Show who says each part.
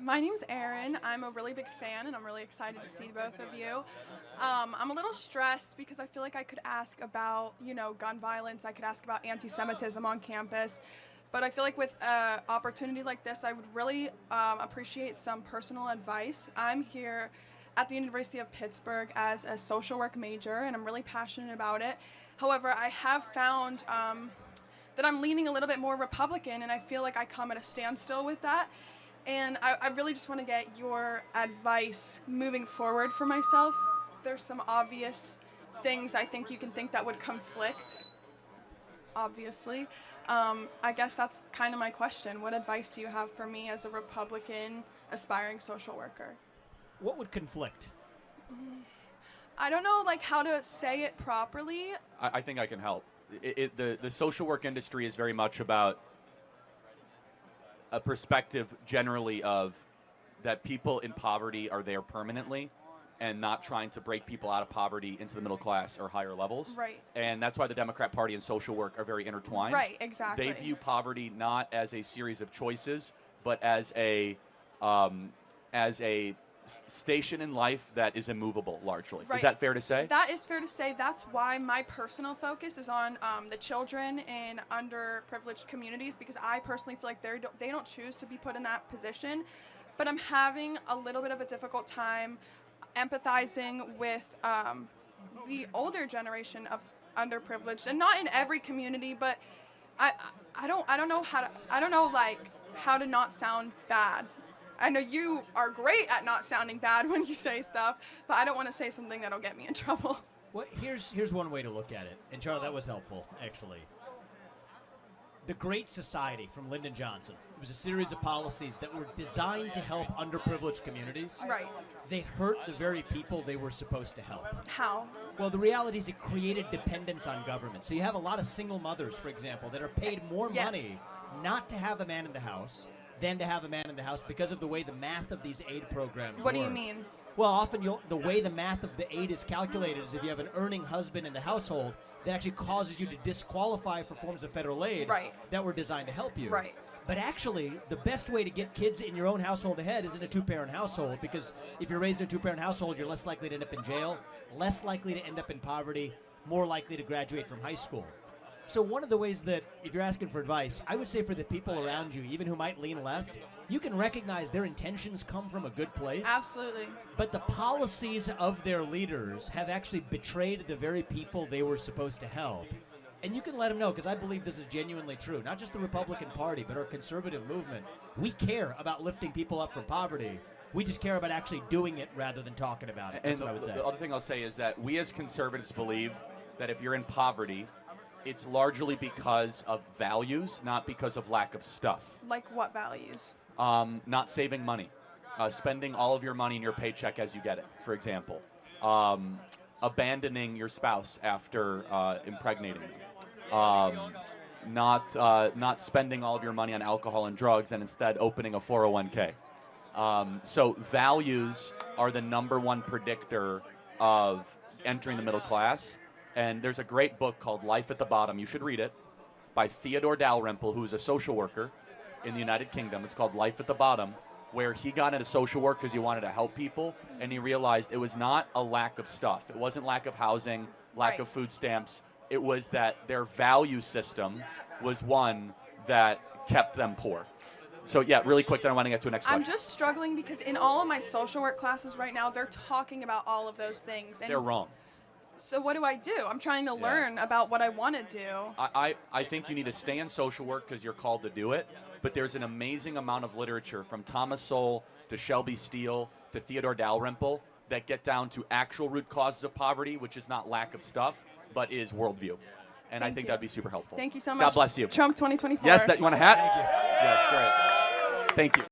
Speaker 1: My name's Erin. I'm a really big fan, and I'm really excited to see both of you. I'm a little stressed because I feel like I could ask about, gun violence. I could ask about anti-Semitism on campus. But I feel like with an opportunity like this, I would really appreciate some personal advice. I'm here at the University of Pittsburgh as a social work major, and I'm really passionate about it. However, I have found that I'm leaning a little bit more Republican, and I feel like I come at a standstill with that. And I really just want to get your advice moving forward for myself. There's some obvious things I think you can think that would conflict, obviously. I guess that's kind of my question. What advice do you have for me as a Republican aspiring social worker?
Speaker 2: What would conflict?
Speaker 1: I don't know how to say it properly.
Speaker 3: I think I can help. The social work industry is very much about a perspective generally of that people in poverty are there permanently and not trying to break people out of poverty into the middle class or higher levels.
Speaker 1: Right.
Speaker 3: And that's why the Democrat Party and social work are very intertwined.
Speaker 1: Right, exactly.
Speaker 3: They view poverty not as a series of choices, but as a station in life that is immovable, largely.
Speaker 1: Right.
Speaker 3: Is that fair to say?
Speaker 1: That is fair to say. That's why my personal focus is on the children in underprivileged communities, because I personally feel like they don't choose to be put in that position. But I'm having a little bit of a difficult time empathizing with the older generation of underprivileged, and not in every community, but I don't know how to not sound bad. I know you are great at not sounding bad when you say stuff, but I don't want to say something that'll get me in trouble.
Speaker 2: Well, here's one way to look at it. And Charlie, that was helpful, actually. The Great Society from Lyndon Johnson. It was a series of policies that were designed to help underprivileged communities.
Speaker 1: Right.
Speaker 2: They hurt the very people they were supposed to help.
Speaker 1: How?
Speaker 2: Well, the reality is it created dependence on government. So you have a lot of single mothers, for example, that are paid more money not to have a man in the house than to have a man in the house because of the way the math of these aid programs
Speaker 1: What do you
Speaker 2: work.
Speaker 1: mean?
Speaker 2: Well, often the way the math of the aid is calculated is if you have an earning husband in the household, that actually causes you to disqualify for forms of federal aid that were designed to help you.
Speaker 1: Right.
Speaker 2: But actually, the best way to get kids in your own household ahead is in a two-parent household, because if you're raised in a two-parent household, you're less likely to end up in jail, less likely to end up in poverty, more likely to graduate from high school. So one of the ways that, if you're asking for advice, I would say for the people around you, even who might lean left, you can recognize their intentions come from a good place.
Speaker 1: Absolutely.
Speaker 2: But the policies of their leaders have actually betrayed the very people they were supposed to help. And you can let them know, because I believe this is genuinely true. Not just the Republican Party, but our conservative movement. We care about lifting people up from poverty. We just care about actually doing it rather than talking about it. That's what I would say.
Speaker 3: The other thing I'll say is that we as conservatives believe that if you're in poverty, it's largely because of values, not because of lack of stuff.
Speaker 1: Like what values?
Speaker 3: Not saving money. Spending all of your money in your paycheck as you get it, for example. Abandoning your spouse after impregnating them. Not spending all of your money on alcohol and drugs and instead opening a 401k. So values are the #1 predictor of entering the middle class. And there's a great book called Life at the Bottom. You should read it, by Theodore Dalrymple, who's a social worker in the United Kingdom. It's called Life at the Bottom, where he got into social work because he wanted to help people, and he realized it was not a lack of stuff. It wasn't lack of housing, lack of food stamps. It was that their value system was one that kept them poor. So yeah, really quick, then I want to get to the next question.
Speaker 1: I'm just struggling because in all of my social work classes right now, they're talking about all of those things. And
Speaker 3: they're wrong.
Speaker 1: So what do I do? I'm trying to learn about what I want to do.
Speaker 3: I think you need to stay in social work because you're called to do it, but there's an amazing amount of literature from Thomas Sowell to Shelby Steele to Theodore Dalrymple that get down to actual root causes of poverty, which is not lack of stuff, but is worldview. And I think that'd be super helpful.
Speaker 1: Thank you so much.
Speaker 3: God bless you.
Speaker 1: Trump 2024.
Speaker 3: Yes, that you want a hat?
Speaker 2: Thank you.
Speaker 3: Yes, great. Thank you.